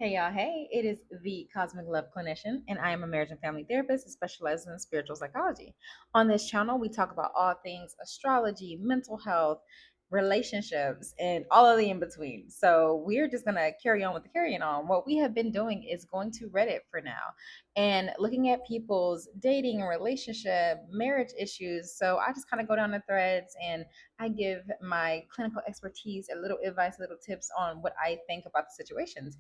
Hey y'all, hey, it is the Cosmic Love Clinician, and I am a marriage and family therapist who specializes in spiritual psychology. On this channel, we talk about all things astrology, mental health, relationships, and all of the in between. So, we're just going to carry on with the carrying on. What we have been doing is going to Reddit for now and looking at people's dating and relationship, marriage issues. So, I just kind of go down the threads and I give my clinical expertise, a little advice, little tips on what I think about the situations.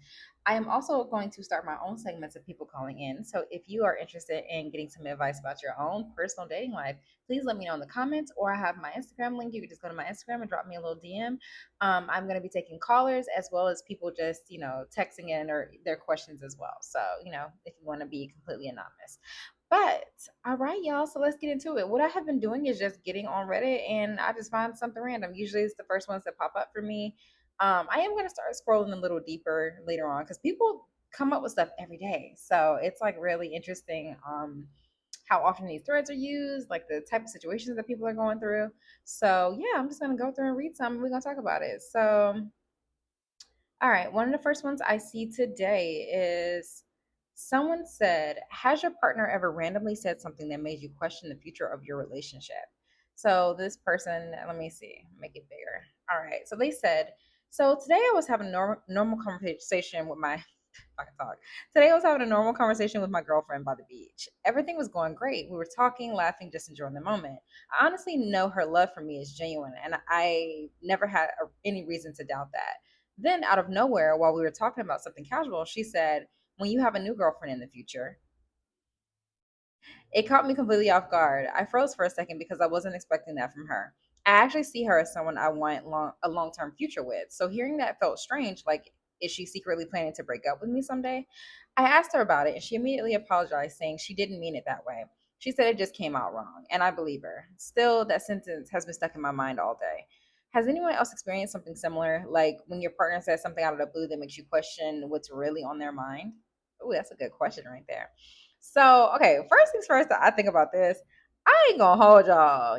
I am also going to start my own segments of people calling in. So if you are interested in getting some advice about your own personal dating life, please let me know in the comments, or I have my Instagram link. You can just go to my Instagram and drop me a little DM. I'm going to be taking callers as well as people just, texting in or their questions as well. So, if you want to be completely anonymous. But all right, y'all. So let's get into it. What I have been doing is just getting on Reddit and I just find something random. Usually it's the first ones that pop up for me. I am going to start scrolling a little deeper later on because people come up with stuff every day. So it's like really interesting how often these threads are used, like the type of situations that people are going through. So yeah, I'm just going to go through and read some and we're going to talk about it. So, all right, one of the first ones I see today is someone said, has your partner ever randomly said something that made you question the future of your relationship? So this person, let me see, make it bigger. All right, so they said, so today I was having a normal conversation with my, I can talk. Today I was having a normal conversation with my girlfriend by the beach. Everything was going great. We were talking, laughing, just enjoying the moment. I honestly know her love for me is genuine, and I never had any reason to doubt that. Then, out of nowhere, while we were talking about something casual, she said, when you have a new girlfriend in the future. It caught me completely off guard. I froze for a second because I wasn't expecting that from her. I actually see her as someone I want a long term future with. So hearing that felt strange. Like, is she secretly planning to break up with me someday? I asked her about it and she immediately apologized, saying she didn't mean it that way. She said it just came out wrong, and I believe her. Still, that sentence has been stuck in my mind all day. Has anyone else experienced something similar, like when your partner says something out of the blue that makes you question what's really on their mind? Oh, that's a good question right there. So, okay, first things first, I think about this. I ain't gonna hold y'all.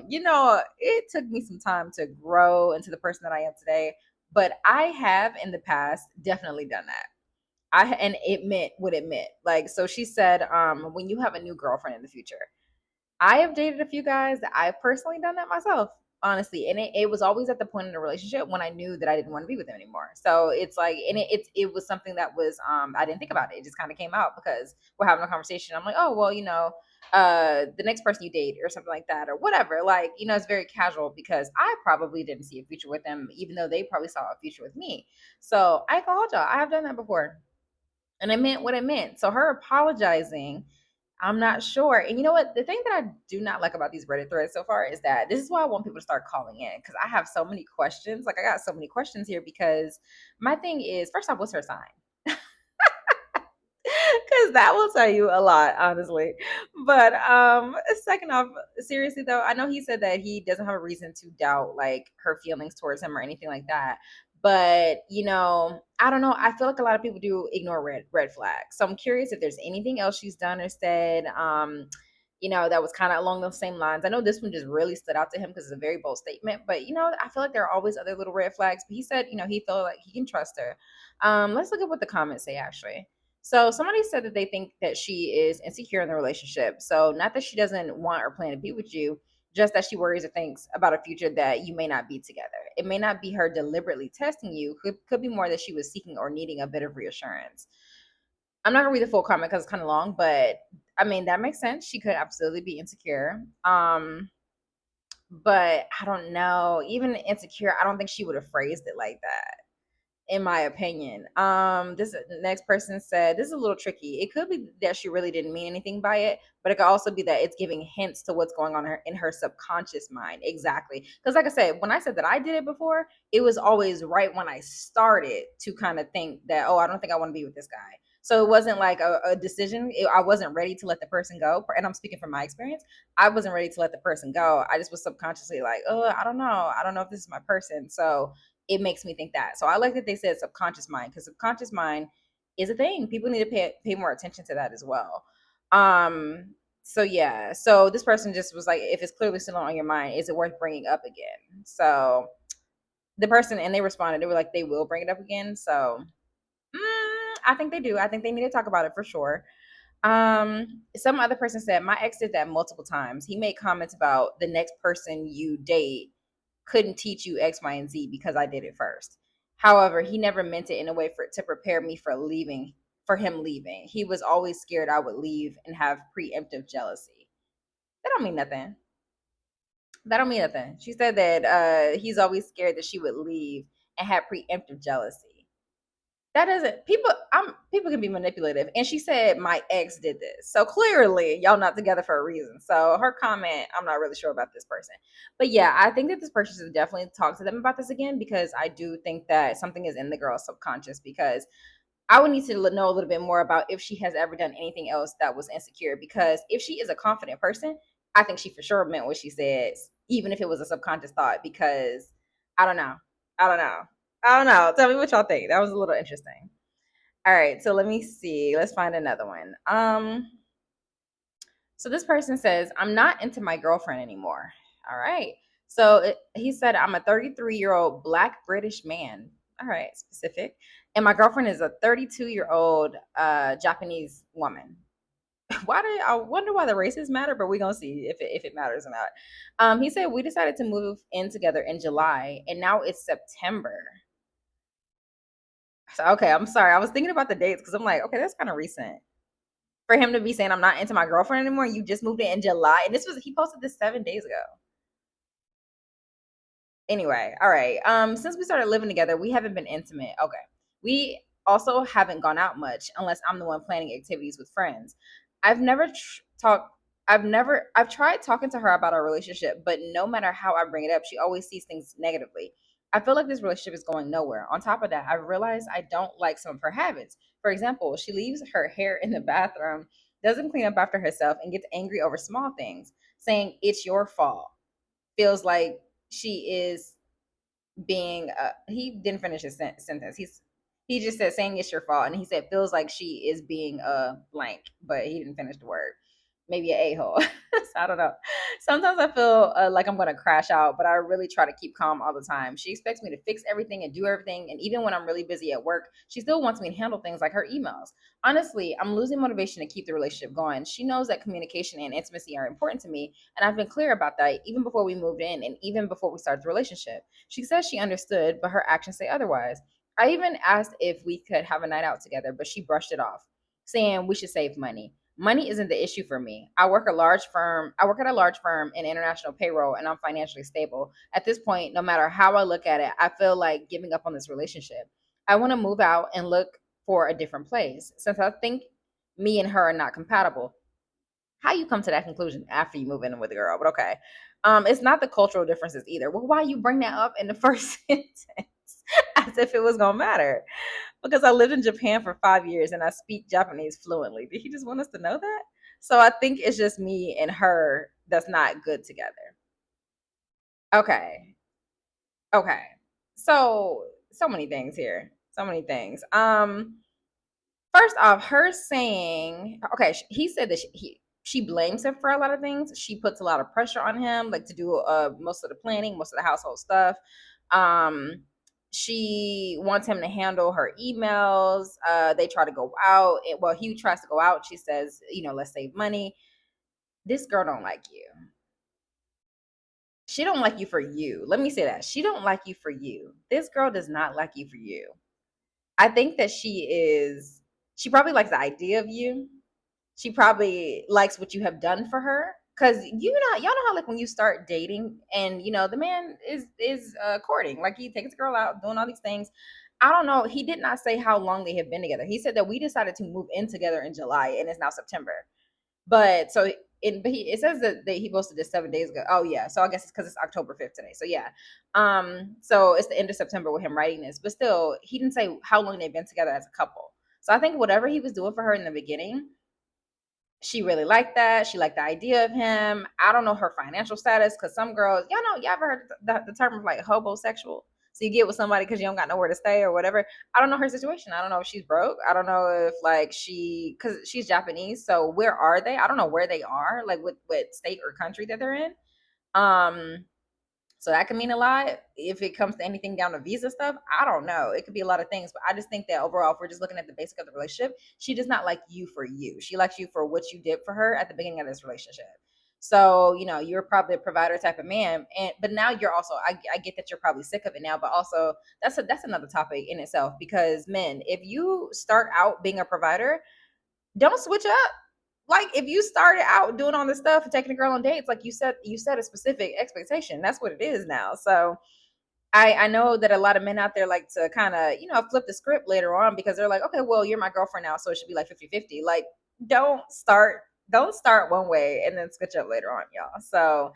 It took me some time to grow into the person that I am today, but I have in the past definitely done that. And it meant what it meant. Like, so she said, when you have a new girlfriend in the future, I have dated a few guys that I've personally done that myself, honestly. And it was always at the point in the relationship when I knew that I didn't want to be with them anymore. So it's like, and it was something that was, I didn't think about it. It just kind of came out because we're having a conversation. I'm like, oh, well, the next person you date or something like that or whatever. Like, it's very casual because I probably didn't see a future with them, even though they probably saw a future with me. So I told y'all, I have done that before. And it meant what it meant. So her apologizing, I'm not sure. And you know what? The thing that I do not like about these Reddit threads so far is that this is why I want people to start calling in because I have so many questions. Like, I got so many questions here because my thing is, first off, what's her sign? Because that will tell you a lot, honestly. But second off, seriously though, I know he said that he doesn't have a reason to doubt like her feelings towards him or anything like that. But I don't know. I feel like a lot of people do ignore red flags. So I'm curious if there's anything else she's done or said. That was kind of along those same lines. I know this one just really stood out to him because it's a very bold statement. But I feel like there are always other little red flags. But he said, he felt like he can trust her. Let's look at what the comments say actually. So somebody said that they think that she is insecure in the relationship. So not that she doesn't want or plan to be with you, just that she worries or thinks about a future that you may not be together. It may not be her deliberately testing you. Could be more that she was seeking or needing a bit of reassurance. I'm not gonna read the full comment because it's kind of long, but I mean that makes sense. She could absolutely be insecure. But I don't know. Even insecure, I don't think she would have phrased it like that in my opinion. This next person said this is a little tricky. It could be that she really didn't mean anything by it, but it could also be that it's giving hints to what's going on in her subconscious mind. Exactly. Because like I said, when I said that I did it before, it was always right when I started to kind of think that, oh, I don't think I want to be with this guy. So it wasn't like a decision. I wasn't ready to let the person go. And I'm speaking from my experience. I wasn't ready to let the person go. I just was subconsciously like, oh, I don't know. I don't know if this is my person. So it makes me think that. So I like that they said subconscious mind because subconscious mind is a thing. People need to pay more attention to that as well. So yeah. So this person just was like, if it's clearly still on your mind, is it worth bringing up again? So the person and they responded, they were like, they will bring it up again. So I think they do. I think they need to talk about it for sure. Some other person said my ex did that multiple times. He made comments about the next person you date couldn't teach you X, Y, and Z because I did it first. However, he never meant it in a way for to prepare me for leaving, for him leaving. He was always scared I would leave and have preemptive jealousy. That don't mean nothing. That don't mean nothing. She said that he's always scared that she would leave and have preemptive jealousy. That doesn't people can be manipulative. And she said my ex did this. So clearly y'all not together for a reason. So her comment, I'm not really sure about this person. But yeah, I think that this person should definitely talk to them about this again because I do think that something is in the girl's subconscious because I would need to know a little bit more about if she has ever done anything else that was insecure. Because if she is a confident person, I think she for sure meant what she said, even if it was a subconscious thought. Because I don't know, I don't know, I don't know. Tell me what y'all think. That was a little interesting. All right, so let me see. Let's find another one. So this person says, I'm not into my girlfriend anymore. All right. So he said, I'm a 33-year-old Black British man. All right, specific. And my girlfriend is a 32-year-old Japanese woman. I wonder why the races matter, but we're gonna see if it matters or not. He said we decided to move in together in July, and now it's September. So okay, I'm sorry. I was thinking about the dates because I'm like, okay, that's kind of recent for him to be saying I'm not into my girlfriend anymore. You just moved in July, and he posted this 7 days ago. Anyway, all right. Since we started living together, we haven't been intimate. Okay. We also haven't gone out much unless I'm the one planning activities with friends. I've never talked. I've tried talking to her about our relationship, but no matter how I bring it up, she always sees things negatively. I feel like this relationship is going nowhere. On top of that, I realized I don't like some of her habits. For example, she leaves her hair in the bathroom, doesn't clean up after herself, and gets angry over small things, saying it's your fault. Feels like she is being he didn't finish his sentence. He just said saying it's your fault, and he said feels like she is being a blank, but he didn't finish the word. Maybe an a-hole. So I don't know. Sometimes I feel like I'm gonna crash out, but I really try to keep calm all the time. She expects me to fix everything and do everything, and even when I'm really busy at work, she still wants me to handle things like her emails. Honestly, I'm losing motivation to keep the relationship going. She knows that communication and intimacy are important to me, and I've been clear about that even before we moved in and even before we started the relationship. She says she understood, but her actions say otherwise. I even asked if we could have a night out together, but she brushed it off, saying we should save money. Money isn't the issue for me. I work at a large firm in international payroll, and I'm financially stable. At this point, no matter how I look at it, I feel like giving up on this relationship. I want to move out and look for a different place since I think me and her are not compatible. How you come to that conclusion after you move in with a girl, but okay. It's not the cultural differences either. Well, why you bring that up in the first sentence as if it was gonna matter? Because I lived in Japan for 5 years and I speak Japanese fluently. Did he just want us to know that? So I think it's just me and her that's not good together. Okay. Okay. So many things here. So many things. First off, her saying, okay, he said that she blames him for a lot of things. She puts a lot of pressure on him, like to do most of the planning, most of the household stuff. Um, she wants him to handle her emails. They try to go out. Well, he tries to go out. She says, let's save money. This girl don't like you. She don't like you for you. Let me say that. She don't like you for you. This girl does not like you for you. I think that she probably likes the idea of you. She probably likes what you have done for her. Cause y'all know how like when you start dating and the man is courting, like he takes the girl out, doing all these things. I don't know. He did not say how long they have been together. He said that we decided to move in together in July and it's now September. But so it says that he posted this 7 days ago. Oh yeah, so I guess it's because it's October 5th today. So yeah, so it's the end of September with him writing this. But still, he didn't say how long they've been together as a couple. So I think whatever he was doing for her in the beginning, she really liked that. She liked the idea of him. I don't know her financial status because some girls, y'all ever heard the term of like hobosexual? So you get with somebody because you don't got nowhere to stay or whatever. I don't know her situation. I don't know if she's broke. I don't know if like because she's Japanese. So where are they? I don't know where they are, like what state or country that they're in. Um, So that can mean a lot. If it comes to anything down to visa stuff, I don't know. It could be a lot of things, but I just think that overall, if we're just looking at the basic of the relationship, she does not like you for you. She likes you for what you did for her at the beginning of this relationship. So, you're probably a provider type of man. But now you're also, I get that you're probably sick of it now, but also that's another topic in itself, because men, if you start out being a provider, don't switch up. Like, if you started out doing all this stuff and taking a girl on dates, like you set a specific expectation. That's what it is now. So I know that a lot of men out there like to kind of, flip the script later on, because they're like, okay, well, you're my girlfriend now, so it should be like 50-50. Like, don't start don't start one way and then switch up later on, y'all. So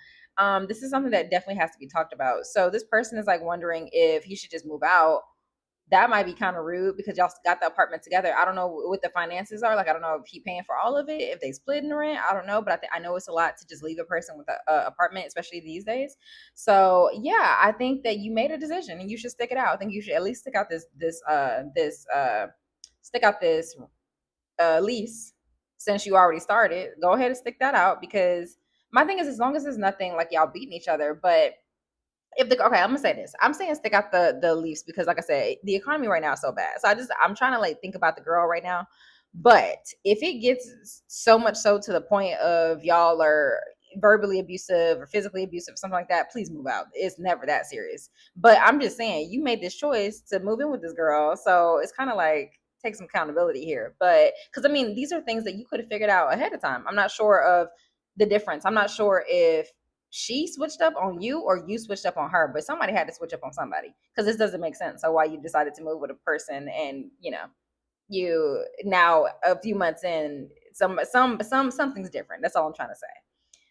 this is something that definitely has to be talked about. So this person is like wondering if he should just move out. That might be kind of rude, because y'all got the apartment together. I don't know what the finances are like. I don't know if he paying for all of it, if they split in the rent. I don't know, but I know it's a lot to just leave a person with a apartment, especially these days. So yeah, I think that you made a decision and you should stick it out. I think you should at least stick out this lease, since you already started. Go ahead and stick that out, because my thing is, as long as there's nothing like y'all beating each other. But okay, I'm gonna say this. I'm saying stick out the Leafs, because, like I said, the economy right now is so bad. So I'm trying to like think about the girl right now. But if it gets so much so to the point of y'all are verbally abusive or physically abusive, something like that, please move out. It's never that serious. But I'm just saying, you made this choice to move in with this girl, so it's kind of like, take some accountability here. But because, I mean, these are things that you could have figured out ahead of time. I'm not sure of the difference. I'm not sure if she switched up on you or you switched up on her, but somebody had to switch up on somebody, because this doesn't make sense. So why you decided to move with a person, and you now, a few months in, something's different. That's all I'm trying to say.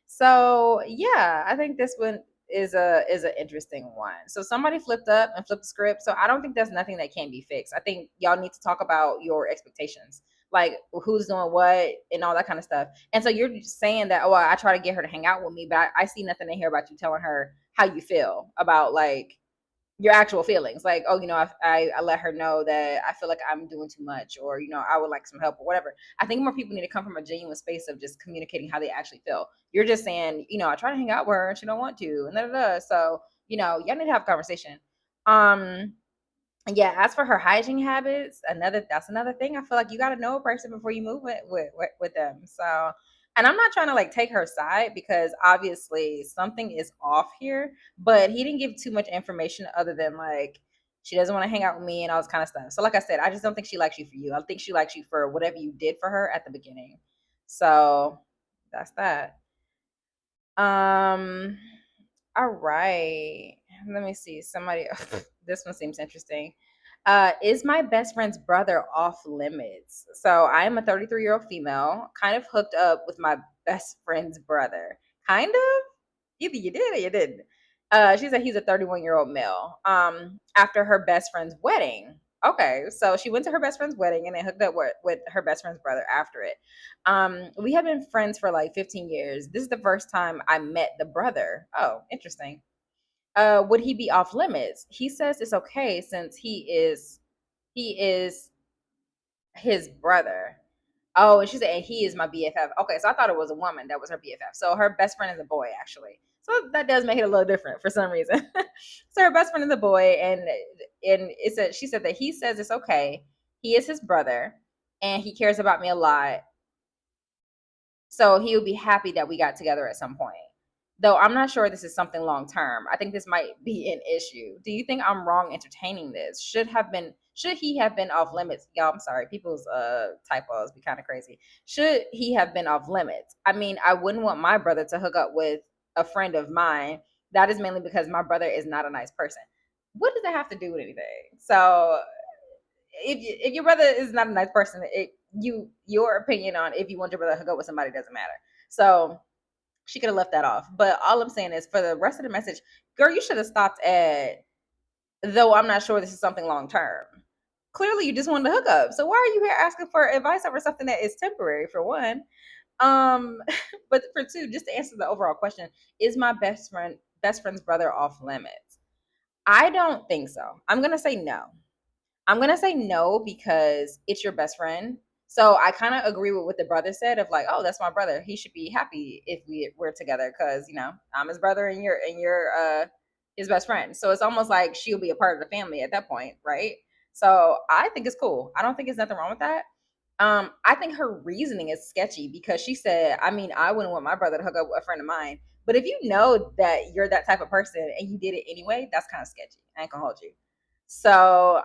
So yeah, I think this one is an interesting one. So somebody flipped up and flipped the script. So I don't think there's nothing that can be fixed. I think y'all need to talk about your expectations, like who's doing what and all that kind of stuff. And so you're just saying that, oh, I try to get her to hang out with me, but I see nothing in here about you telling her how you feel about, like, your actual feelings. Like, oh, I let her know that I feel like I'm doing too much, or I would like some help, or whatever. I think more people need to come from a genuine space of just communicating how they actually feel. You're just saying, I try to hang out with her and she don't want to, and da. So y'all need to have a conversation. um yeah, as for her hygiene habits, that's another thing. I feel like you got to know a person before you move with them. So, and I'm not trying to like take her side, because obviously something is off here, but he didn't give too much information other than, like, she doesn't want to hang out with me and all this kind of stuff. So like I said, I just don't think she likes you for you. I think she likes you for whatever you did for her at the beginning. So that's that. Um all right. Let me see. Somebody, this one seems interesting. Is my best friend's brother off limits? So I am a 33-year-old female, kind of hooked up with my best friend's brother. Kind of? Either you did or you didn't. She said he's a 31-year-old male. After her best friend's wedding. Okay, so she went to her best friend's wedding and then hooked up with her best friend's brother after it. We have been friends for like 15 years. This is the first time I met the brother. Oh, interesting. Would he be off limits? He says it's okay since he is his brother. Oh, and she said, and he is my BFF. Okay, so I thought it was a woman that was her BFF. So her best friend is a boy, actually. So that does make it a little different for some reason. So her best friend is a boy, and she said that he says it's okay. He is his brother, and he cares about me a lot. So he would be happy that we got together at some point. Though I'm not sure this is something long term. I think this might be an issue. Do you think I'm wrong entertaining this? Should he have been off limits? Y'all, I'm sorry. People's typos be kind of crazy. Should he have been off limits? I mean, I wouldn't want my brother to hook up with a friend of mine. That is mainly because my brother is not a nice person. What does that have to do with anything? So if your brother is not a nice person, your opinion on if you want your brother to hook up with somebody doesn't matter. So she could have left that off. But all I'm saying is, for the rest of the message, girl, you should have stopped at, though I'm not sure this is something long term. Clearly, you just wanted to hook up. So why are you here asking for advice over something that is temporary, for one? Um, but for two, just to answer the overall question, is my best friend's brother off limits? I don't think so. I'm gonna say no. I'm gonna say no, because it's your best friend. So I kind of agree with what the brother said of, like, oh, that's my brother. He should be happy if we're together, because I'm his brother and you're his best friend. So it's almost like she'll be a part of the family at that point, right? So I think it's cool. I don't think there's nothing wrong with that. I think her reasoning is sketchy because she said, I mean, I wouldn't want my brother to hook up with a friend of mine. But if you know that you're that type of person and you did it anyway, that's kind of sketchy. I ain't gonna hold you. So,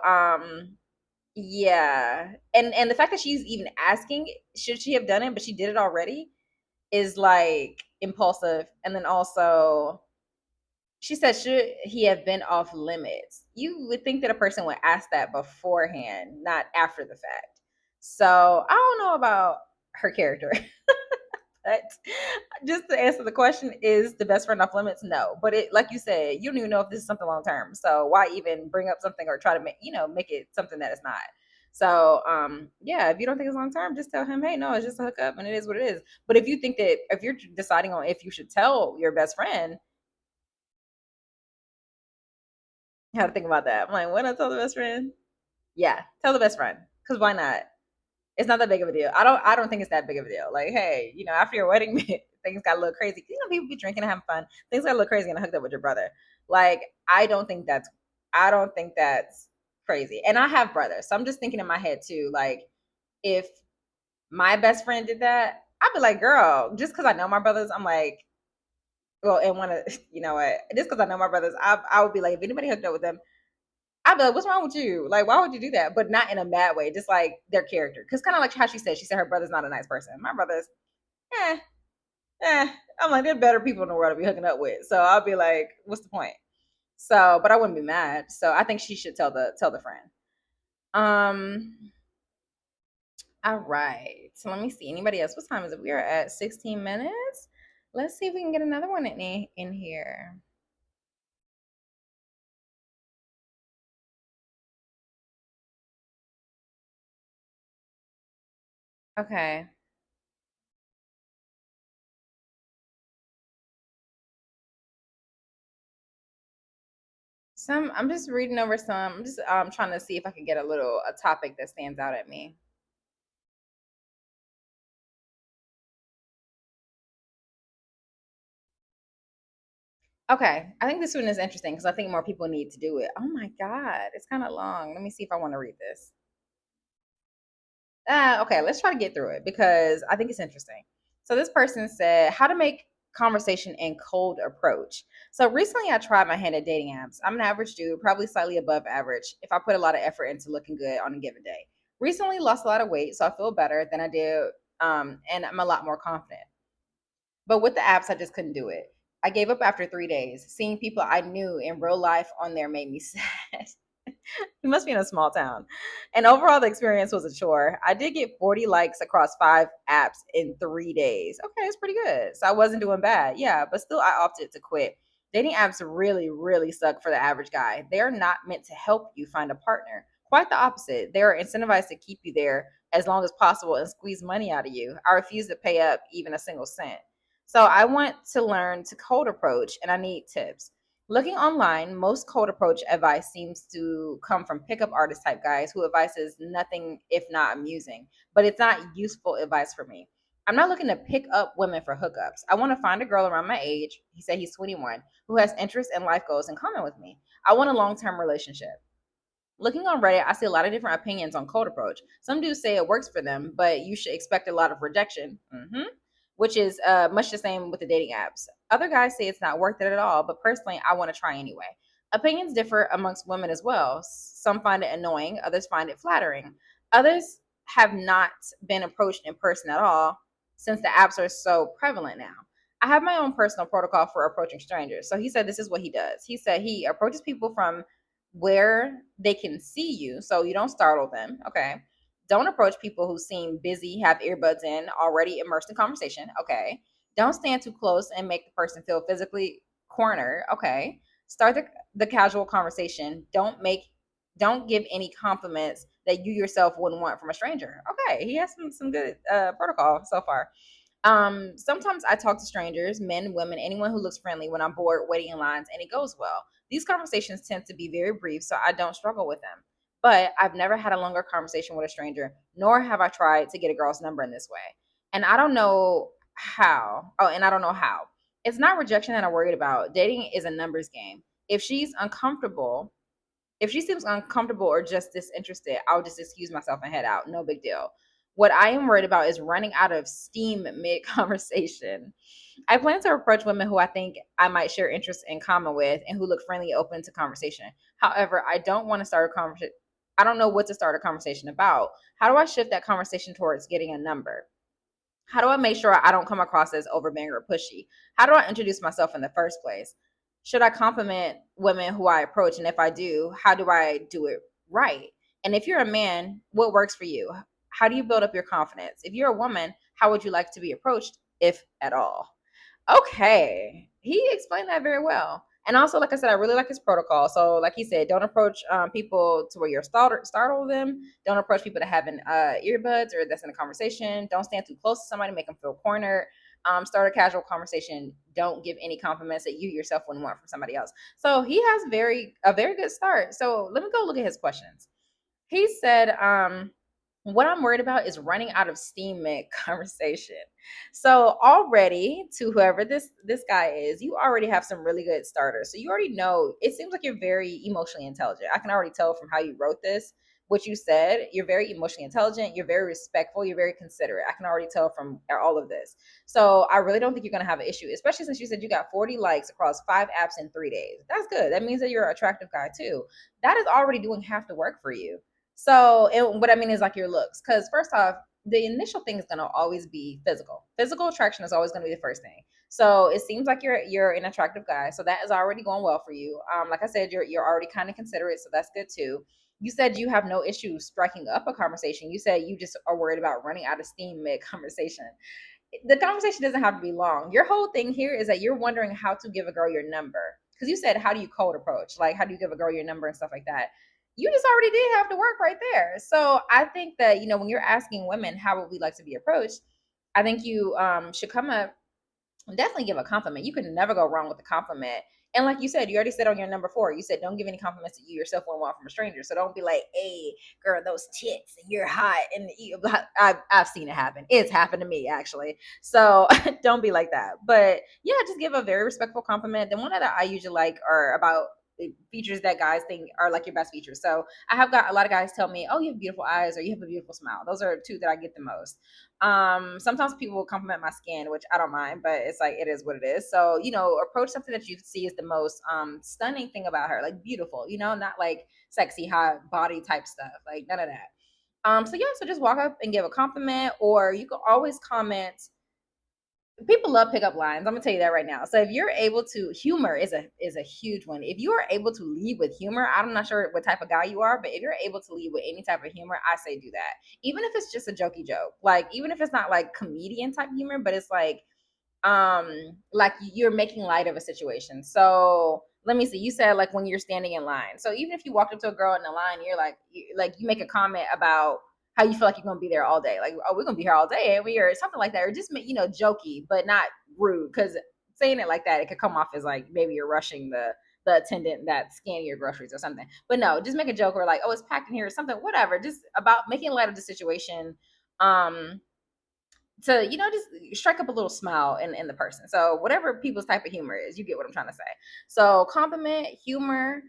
yeah. And the fact that she's even asking, should she have done it, but she did it already, is like impulsive. And then also she said, should he have been off limits? You would think that a person would ask that beforehand, not after the fact. So I don't know about her character. But just to answer the question, is the best friend off limits? No. But it, like you said, you don't even know if this is something long term. So why even bring up something or try to make it something that it's not? So yeah, if you don't think it's long term, just tell him, hey, no, it's just a hookup and it is what it is. But if you think that if you're deciding on if you should tell your best friend, how to think about that. I'm like, why not tell the best friend? Yeah, tell the best friend. Cause why not? It's not that big of a deal. I don't think it's that big of a deal. Like, hey, after your wedding, things got a little crazy. People be drinking and having fun. Things got a little crazy and I hooked up with your brother. Like, I don't think that's crazy. And I have brothers. So I'm just thinking in my head too, like, if my best friend did that, I'd be like, girl, just because I know my brothers, I'm like, well, and one of you know what, just because I know my brothers, I would be like, if anybody hooked up with them, I'd be like, what's wrong with you? Like, why would you do that? But not in a bad way, just like their character. Because kind of like how she said her brother's not a nice person. My brother's, eh, eh. I'm like, there are better people in the world to be hooking up with. So I'll be like, what's the point? So, but I wouldn't be mad. So I think she should tell the friend. Um, all right. So let me see. Anybody else? What time is it? We are at 16 minutes. Let's see if we can get another one in here. Okay. Some I'm just reading over some. I'm just trying to see if I can get a topic that stands out at me. Okay, I think this one is interesting because I think more people need to do it. Oh my god, it's kind of long. Let me see if I want to read this. Okay, let's try to get through it because I think it's interesting. So this person said, "How to make conversation and cold approach." So recently, I tried my hand at dating apps. I'm an average dude, probably slightly above average if I put a lot of effort into looking good on a given day. Recently, lost a lot of weight, so I feel better than I did, and I'm a lot more confident. But with the apps, I just couldn't do it. I gave up after 3 days. Seeing people I knew in real life on there made me sad. He must be in a small town. And overall, the experience was a chore. I did get 40 likes across 5 apps in 3 days. Okay, it's pretty good. So I wasn't doing bad. Yeah, but still, I opted to quit. Dating apps really, really suck for the average guy. They are not meant to help you find a partner. Quite the opposite. They are incentivized to keep you there as long as possible and squeeze money out of you. I refuse to pay up even a single cent. So I want to learn to cold approach and I need tips. Looking online, most cold approach advice seems to come from pickup artist type guys who advises nothing if not amusing, but it's not useful advice for me. I'm not looking to pick up women for hookups. I want to find a girl around my age. He said he's 21 who has interests and life goals in common with me. I want a long term relationship. Looking on Reddit, I see a lot of different opinions on cold approach. Some dudes say it works for them, but you should expect a lot of rejection, which is much the same with the dating apps. Other guys say it's not worth it at all, but personally, I want to try anyway. Opinions differ amongst women as well. Some find it annoying, others find it flattering. Others have not been approached in person at all since the apps are so prevalent now. I have my own personal protocol for approaching strangers. So he said this is what he does. He said he approaches people from where they can see you so you don't startle them. Okay. Don't approach people who seem busy, have earbuds in, already immersed in conversation. Okay. Don't stand too close and make the person feel physically cornered. Okay. Start the casual conversation. Don't give any compliments that you yourself wouldn't want from a stranger. Okay. He has some good protocol so far. Sometimes I talk to strangers, men, women, anyone who looks friendly when I'm bored waiting in lines and it goes well. These conversations tend to be very brief, so I don't struggle with them. But I've never had a longer conversation with a stranger, nor have I tried to get a girl's number in this way. And I don't know how. Oh, and I don't know how. It's not rejection that I'm worried about. Dating is a numbers game. If she's uncomfortable, if she seems uncomfortable or just disinterested, I'll just excuse myself and head out. No big deal. What I am worried about is running out of steam mid conversation. I plan to approach women who I think I might share interests in common with and who look friendly, open to conversation. However, I don't want to start a conversation. I don't know what to start a conversation about. How do I shift that conversation towards getting a number? How do I make sure I don't come across as overbearing or pushy? How do I introduce myself in the first place? Should I compliment women who I approach? And if I do, how do I do it right? And if you're a man, what works for you? How do you build up your confidence? If you're a woman, how would you like to be approached, if at all? Okay. He explained that very well. And also, like I said, I really like his protocol. So, like he said, don't approach people to where you're startle them. Don't approach people that have earbuds or that's in a conversation. Don't stand too close to somebody, make them feel cornered. Start a casual conversation. Don't give any compliments that you yourself wouldn't want from somebody else. So he has a very good start. So let me go look at his questions. He said, what I'm worried about is running out of steam mid conversation. So already, to whoever this guy is, you already have some really good starters. So you already know. It seems like you're very emotionally intelligent. I can already tell from how you wrote this, what you said. You're very emotionally intelligent. You're very respectful. You're very considerate. I can already tell from all of this. So I really don't think you're gonna have an issue, especially since you said you got 40 likes across 5 apps in 3 days. That's good. That means that you're an attractive guy too. That is already doing half the work for you. So, what I mean is like your looks, because first off, the initial thing is going to always be physical. Physical attraction is always going to be the first thing. So it seems like you're an attractive guy, so that is already going well for you. Like I said, you're already kind of considerate, so that's good too. You said you have no issue striking up a conversation. You said you just are worried about running out of steam mid conversation. The conversation doesn't have to be long. Your whole thing here is that you're wondering how to give a girl your number. Because you said, how do you cold approach? Like, how do you give a girl your number and stuff like that? You just already did have to work right there. So I think that, when you're asking women, how would we like to be approached? I think you should come up, definitely give a compliment. You can never go wrong with a compliment. And like you said, you already said on your number 4, you said don't give any compliments that you yourself wouldn't want from a stranger. So don't be like, hey, girl, those tits, and you're hot. And I've seen it happen. It's happened to me, actually. So don't be like that. But yeah, just give a very respectful compliment. The one that I usually like are about features that guys think are like your best features. So I have got a lot of guys tell me, oh, you have beautiful eyes or you have a beautiful smile. Those are 2 that I get the most. Sometimes people will compliment my skin, which I don't mind, but it's like it is what it is. So, approach something that you see is the most stunning thing about her, like beautiful, not like sexy, hot body type stuff, like none of that. So yeah, so just walk up and give a compliment, or you can always comment. People love pickup lines. I'm gonna tell you that right now. So if you're able to, humor is a huge one. If you are able to lead with humor, I'm not sure what type of guy you are, but if you're able to lead with any type of humor, I say do that. Even if it's just a jokey joke, like even if it's not like comedian type humor, but it's like you're making light of a situation. So let me see, you said like when you're standing in line. So even if you walked up to a girl in the line, you're like you make a comment about how you feel like you're gonna be there all day, like, oh, we're gonna be here all day, and we are something like that, or just make jokey but not rude, because saying it like that, it could come off as like maybe you're rushing the attendant that's scanning your groceries or something. But no, just make a joke, or like, oh, it's packed in here or something, whatever, just about making light of the situation. um to just strike up a little smile in the person. So whatever people's type of humor is, you get what I'm trying to say. So compliment, humor.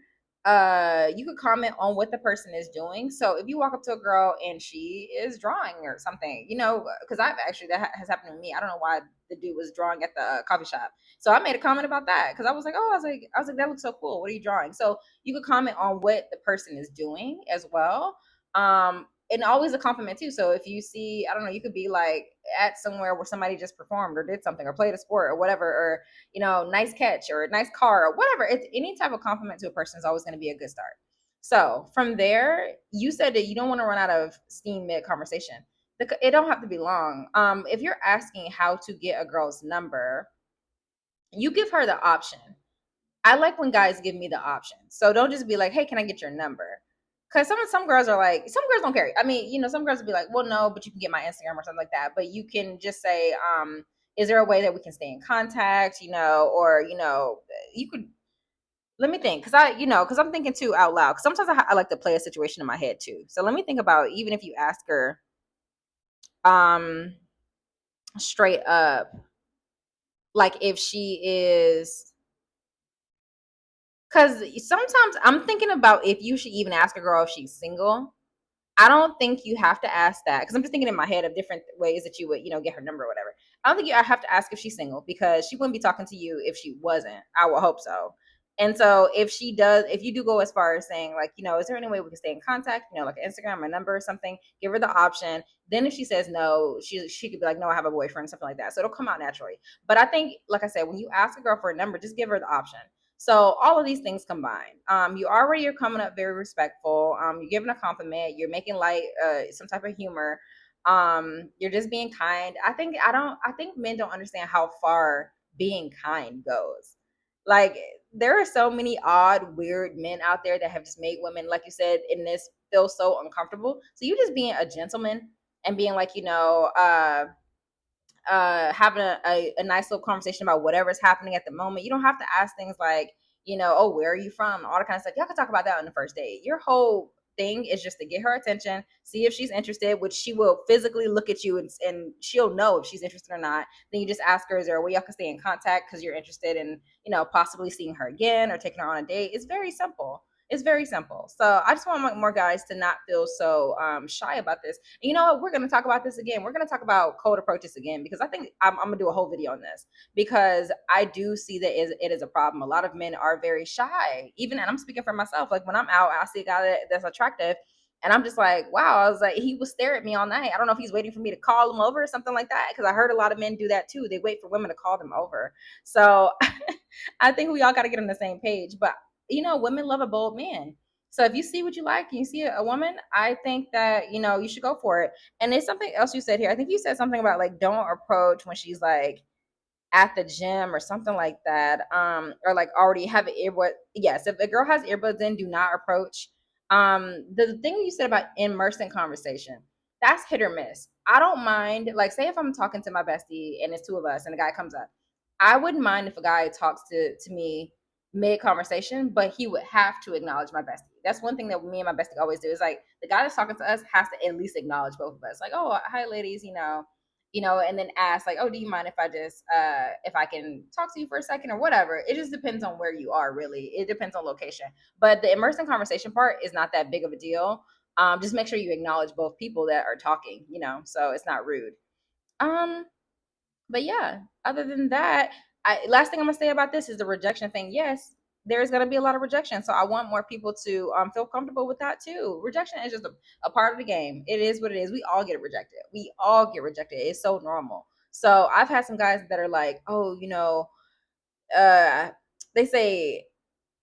You could comment on what the person is doing. So if you walk up to a girl and she is drawing or something, because I've actually, that has happened to me. I don't know why the dude was drawing at the coffee shop. So I made a comment about that, because I was like, oh, I was like, that looks so cool, what are you drawing? So you could comment on what the person is doing as well. And always a compliment too. So if you see, I don't know, you could be like at somewhere where somebody just performed or did something or played a sport or whatever, or nice catch or a nice car or whatever. It's any type of compliment to a person is always going to be a good start. So from there, you said that you don't want to run out of steam mid conversation. It don't have to be long. If you're asking how to get a girl's number, you give her the option. I like when guys give me the option. So don't just be like, "Hey, can I get your number?" Because some girls are like, some girls don't care. I mean, some girls will be like, "Well, no, but you can get my Instagram or something like that." But you can just say, "Is there a way that we can stay in contact?" Or you could. Let me think, because I'm thinking too out loud. Because sometimes I like to play a situation in my head too. So let me think about, even if you ask her, um, straight up, like if she is Because sometimes I'm thinking about if you should even ask a girl if she's single. I don't think you have to ask that because I'm just thinking in my head of different ways that you would, get her number or whatever. I don't think you have to ask if she's single because she wouldn't be talking to you if she wasn't. I would hope so. And so if she does, if you do go as far as saying like, is there any way we can stay in contact? Like Instagram, my number or something. Give her the option. Then if she says no, she could be like, no, I have a boyfriend, something like that. So it'll come out naturally. But I think, like I said, when you ask a girl for a number, just give her the option. So all of these things combined, you already are coming up very respectful. You're giving a compliment. You're making light, some type of humor. You're just being kind. I think men don't understand how far being kind goes. Like there are so many odd, weird men out there that have just made women, like you said, in this feel so uncomfortable. So you just being a gentleman and being like, having a nice little conversation about whatever's happening at the moment. You don't have to ask things like, oh, where are you from? All the kind of stuff. Y'all can talk about that on the first date. Your whole thing is just to get her attention, see if she's interested, which she will physically look at you and she'll know if she's interested or not. Then you just ask her, is there a way y'all can stay in contact because you're interested in, possibly seeing her again or taking her on a date? It's very simple. It's very simple. So I just want more guys to not feel so shy about this. And you know what? We're going to talk about this again. We're going to talk about cold approaches again because I think I'm going to do a whole video on this because I do see that it is a problem. A lot of men are very shy. Even, and I'm speaking for myself. Like when I'm out, I see a guy that's attractive. And I'm just like, wow, I was like, he will stare at me all night. I don't know if he's waiting for me to call him over or something like that. Because I heard a lot of men do that too. They wait for women to call them over. So I think we all got to get on the same page. But women love a bold man. So if you see what you like and you see a woman, I think that, you should go for it. And there's something else you said here. I think you said something about like don't approach when she's like at the gym or something like that. Or like already have an earbud. Yes, if a girl has earbuds in, do not approach. The thing you said about immersed in conversation, that's hit or miss. I don't mind, like, say if I'm talking to my bestie and it's two of us and a guy comes up, I wouldn't mind if a guy talks to me mid conversation, but he would have to acknowledge my bestie. That's one thing that me and my bestie always do is like the guy that's talking to us has to at least acknowledge both of us. Like, oh, hi ladies, and then ask like, oh, do you mind if I just if I can talk to you for a second or whatever. It just depends on where you are, really. It depends on location. But the immersed in conversation part is not that big of a deal. Just make sure you acknowledge both people that are talking, so it's not rude. Um, but yeah, other than that, last thing I'm gonna say about this is the rejection thing. Yes, there's gonna be a lot of rejection, so I want more people to feel comfortable with that too. Rejection is just a part of the game. It is what it is. We all get rejected. We all get rejected. It's so normal. So I've had some guys that are like, oh, uh, they say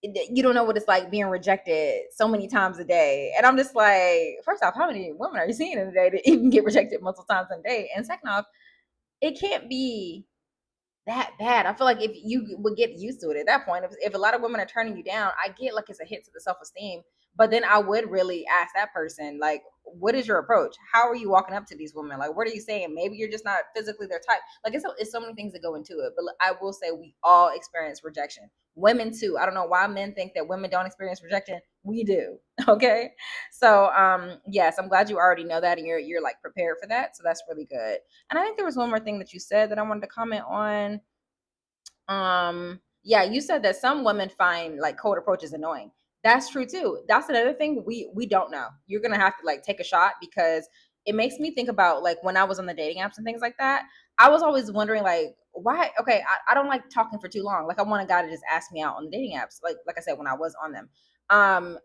you don't know what it's like being rejected so many times a day. And I'm just like, first off, how many women are you seeing in a day to even get rejected multiple times in a day? And second off, it can't be that bad. I feel like if you would get used to it at that point, if a lot of women are turning you down, I get like it's a hit to the self esteem. But then I would really ask that person, like, what is your approach? How are you walking up to these women? Like, what are you saying? Maybe you're just not physically their type. Like, it's so many things that go into it. But I will say we all experience rejection. Women too. I don't know why men think that women don't experience rejection. We do. Okay. So yes, I'm glad you already know that and you're like prepared for that. So that's really good. And I think there was one more thing that you said that I wanted to comment on. Yeah, you said that some women find like cold approaches annoying. That's true too. That's another thing we don't know. You're gonna have to like take a shot because it makes me think about like when I was on the dating apps and things like that. I was always wondering like why. Okay, I don't like talking for too long. Like I want a guy to just ask me out on the dating apps. Like I said when I was on them.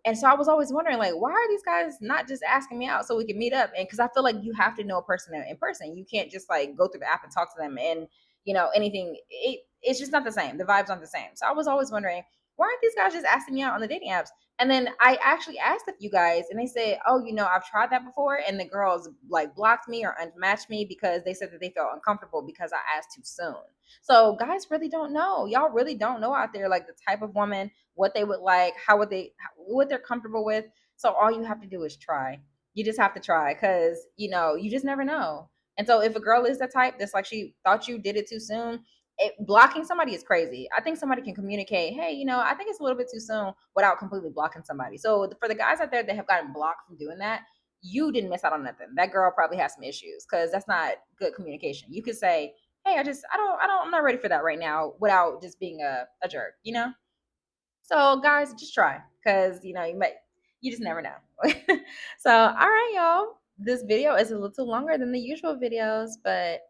And so I was always wondering like why are these guys not just asking me out so we can meet up? And because I feel like you have to know a person in person. You can't just like go through the app and talk to them and anything. It's just not the same. The vibes aren't the same. So I was always wondering, why aren't these guys just asking me out on the dating apps? And then I actually asked a few guys and they said, oh, I've tried that before. And the girls like blocked me or unmatched me because they said that they felt uncomfortable because I asked too soon. So guys really don't know. Y'all really don't know out there, like the type of woman, what they would like, what they're comfortable with. So all you have to do is try. You just have to try because, you just never know. And so if a girl is the type that's like she thought you did it too soon, blocking somebody is crazy. I think somebody can communicate, hey, I think it's a little bit too soon without completely blocking somebody. So for the guys out there that have gotten blocked from doing that, you didn't miss out on nothing. That girl probably has some issues because that's not good communication. You could say, hey, I'm not ready for that right now without just being a jerk, So guys, just try, because you just never know. So all right, y'all. This video is a little longer than the usual videos, but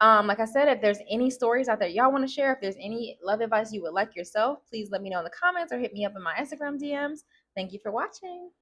like I said, if there's any stories out there y'all want to share, if there's any love advice you would like yourself, please let me know in the comments or hit me up in my Instagram DMs. Thank you for watching.